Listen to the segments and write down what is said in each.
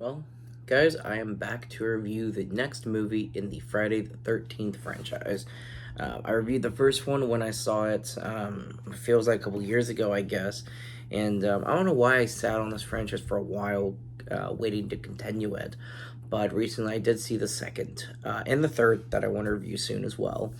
Well, guys, I am back to review the next movie in the Friday the 13th franchise. I reviewed the first one when I saw it, it feels like a couple years ago, I guess. And I don't know why I sat on this franchise for a while, waiting to continue it. But recently I did see the second and the third that I want to review soon as well.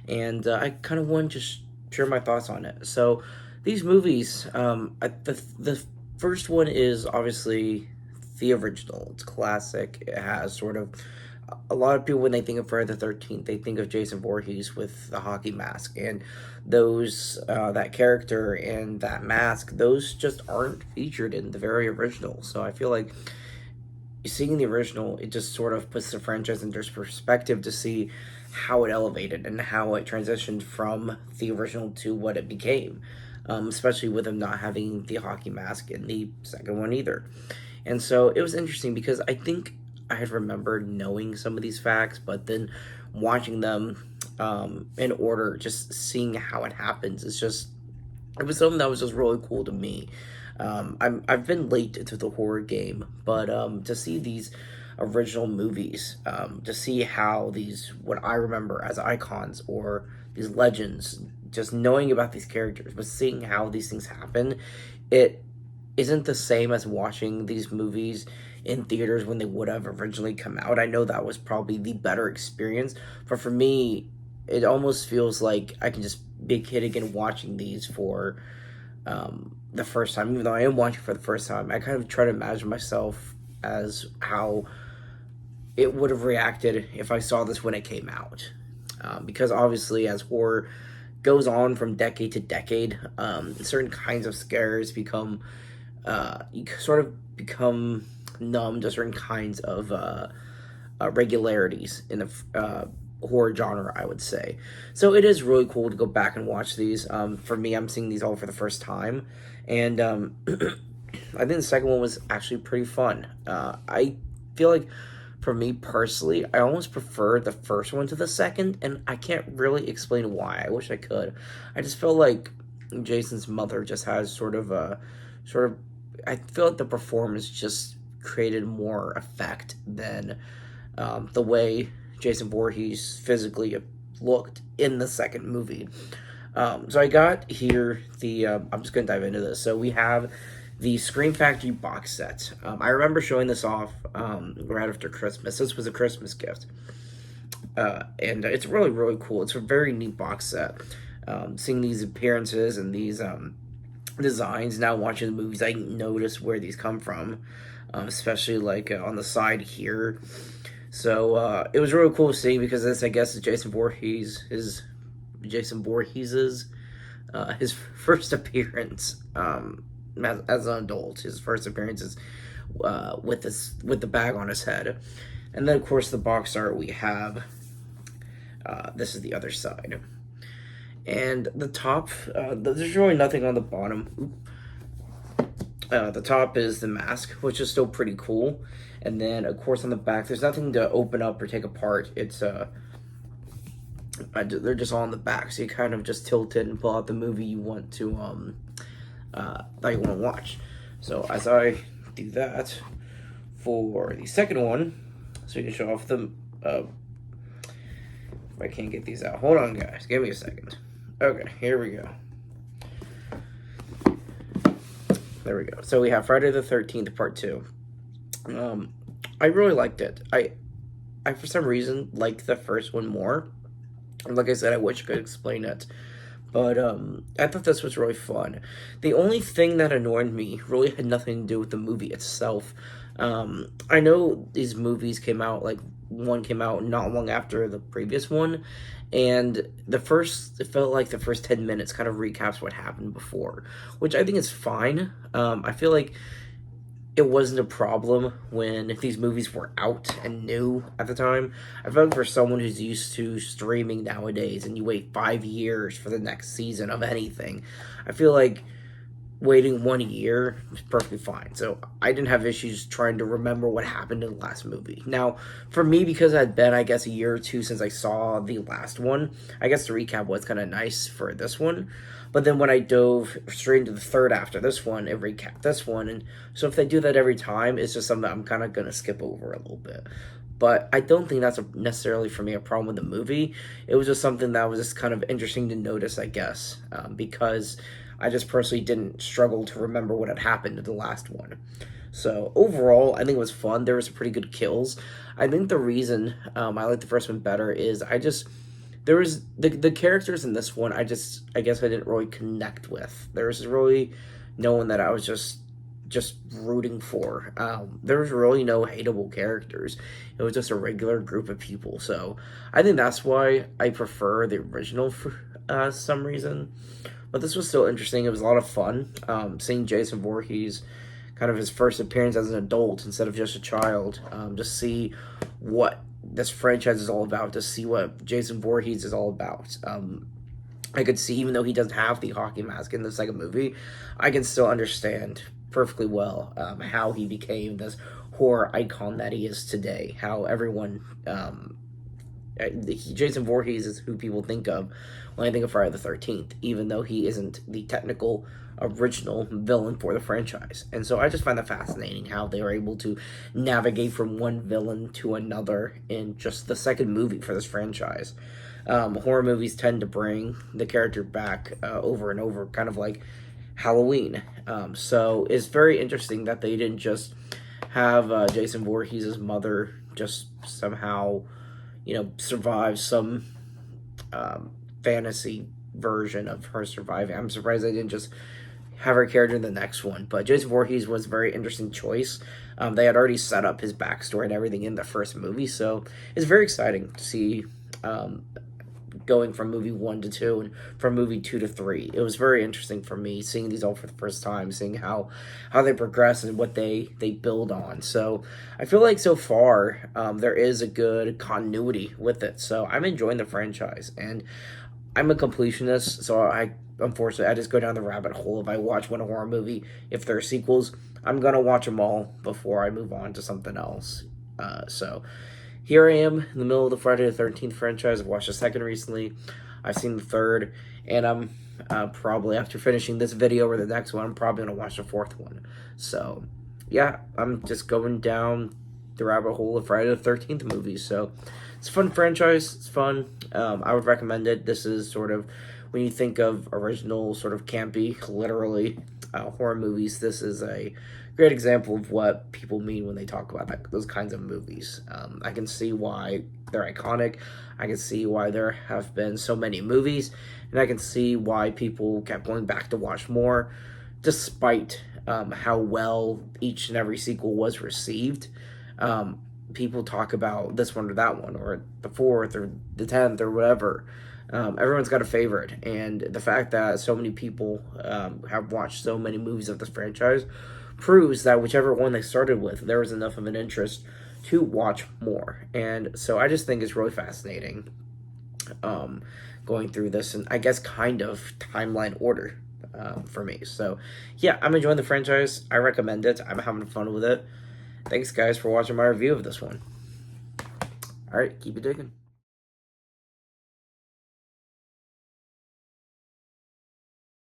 And I kind of want to just share my thoughts on it. So, these movies, the first one is obviously the original. It's classic. It has sort of a lot of people when they think of Friday the 13th, they think of Jason Voorhees with the hockey mask, and those that character and that mask, those just aren't featured in the very original. So I feel like seeing the original, it just sort of puts the franchise into perspective to see how it elevated and how it transitioned from the original to what it became. Especially with them not having the hockey mask in the second one either. And so it was interesting because I think I had remembered knowing some of these facts, but then watching them in order, just seeing how it happens, it was something that was just really cool to me. I've been late to the horror game, but to see these original movies, to see how these, what I remember as icons or these legends, just knowing about these characters, but seeing how these things happen, it isn't the same as watching these movies in theaters when they would have originally come out. I know that was probably the better experience, but for me, it almost feels like I can just be a kid again watching these for the first time. Even though I am watching for the first time, I kind of try to imagine myself as how it would have reacted if I saw this when it came out. Because obviously, as horror goes on from decade to decade, certain kinds of scares become, you sort of become numb to certain kinds of regularities in the horror genre, I would say. So it is really cool to go back and watch these. For me, I'm seeing these all for the first time, and I think the second one was actually pretty fun. I feel like, for me personally, I almost prefer the first one to the second, and I can't really explain why. I wish I could. I just feel like Jason's mother just has sort of. I feel like the performance just created more effect than the way Jason Voorhees physically looked in the second movie. So I got here I'm just gonna dive into this. So we have the Scream Factory box set. I remember showing this off right after Christmas. This was a Christmas gift, and it's really really cool. It's a very neat box set. Seeing these appearances and these designs, now watching the movies, I notice where these come from, especially like on the side here. So it was really cool to see because this, I guess, is Jason Voorhees's his first appearance as an adult. His first appearance is with the bag on his head, and then of course the box art we have. This is the other side, and the top. There's really nothing on the bottom. The top is the mask, which is still pretty cool. And then, of course, on the back, there's nothing to open up or take apart. It's they're just all on the back, so you kind of just tilt it and pull out the movie you want to that you want to watch. So as I do that for the second one, so you can show off the. If I can't get these out, hold on, guys. Give me a second. Okay, here we go. There we go. So we have Friday the 13th, Part 2. I really liked it. I for some reason liked the first one more. And like I said, I wish I could explain it. But I thought this was really fun. The only thing that annoyed me really had nothing to do with the movie itself. I know these movies came out, like, one came out not long after the previous one, and it felt like the first 10 minutes kind of recaps what happened before, which I think is fine. I feel like it wasn't a problem when these movies were out and new at the time. I feel like for someone who's used to streaming nowadays and you wait 5 years for the next season of anything, I feel like waiting 1 year is perfectly fine. So I didn't have issues trying to remember what happened in the last movie. Now, for me, because I'd been, I guess, a year or two since I saw the last one, I guess the recap was kind of nice for this one. But then when I dove straight into the third after this one, it recapped this one. And so if they do that every time, it's just something I'm kind of going to skip over a little bit. But I don't think that's necessarily for me a problem with the movie. It was just something that was just kind of interesting to notice, I guess, because I just personally didn't struggle to remember what had happened in the last one. So overall, I think it was fun. There were some pretty good kills. I think the reason I like the first one better is there was the characters in this one. I guess I didn't really connect with. There was really no one that I was just rooting for. There was really no hateable characters. It was just a regular group of people. So I think that's why I prefer the original for some reason. But this was still interesting. It was a lot of fun. Seeing Jason Voorhees, kind of his first appearance as an adult instead of just a child. Just see what this franchise is all about. To see what Jason Voorhees is all about. I could see, even though he doesn't have the hockey mask in the second movie, I can still understand perfectly well how he became this horror icon that he is today. How everyone, Jason Voorhees is who people think of when I think of Friday the 13th, even though he isn't the technical original villain for the franchise. And so I just find that fascinating how they were able to navigate from one villain to another in just the second movie for this franchise. Horror movies tend to bring the character back over and over, kind of like Halloween. So it's very interesting that they didn't just have Jason Voorhees' mother just somehow, survive some fantasy version of her surviving. I'm surprised they didn't just have her character in the next one. But Jason Voorhees was a very interesting choice. They had already set up his backstory and everything in the first movie, so it's very exciting to see going from movie 1 to 2 and from movie 2 to 3. It was very interesting for me seeing these all for the first time, seeing how they progress and what they build on. So I feel like so far there is a good continuity with it. So I'm enjoying the franchise, and I'm a completionist, so unfortunately I just go down the rabbit hole. If I watch one horror movie, if there are sequels, I'm gonna watch them all before I move on to something else. So here I am in the middle of the Friday the 13th franchise. I've watched the second recently. I've seen the third, and I'm probably, after finishing this video or the next one, I'm probably going to watch the fourth one. So, yeah, I'm just going down the rabbit hole of Friday the 13th movies. So, it's a fun franchise. It's fun. I would recommend it. This is sort of, when you think of original, sort of campy, literally, horror movies, this is a great example of what people mean when they talk about those kinds of movies. I can see why they're iconic. I can see why there have been so many movies, and I can see why people kept going back to watch more, despite how well each and every sequel was received. People talk about this one or that one, or the fourth or the 10th or whatever. Everyone's got a favorite, and the fact that so many people have watched so many movies of this franchise proves that whichever one they started with, there was enough of an interest to watch more. And so I just think it's really fascinating going through this, and I guess kind of timeline order for me. So yeah, I'm enjoying the franchise. I recommend it. I'm having fun with it. Thanks guys for watching my review of this one. All right, keep it digging.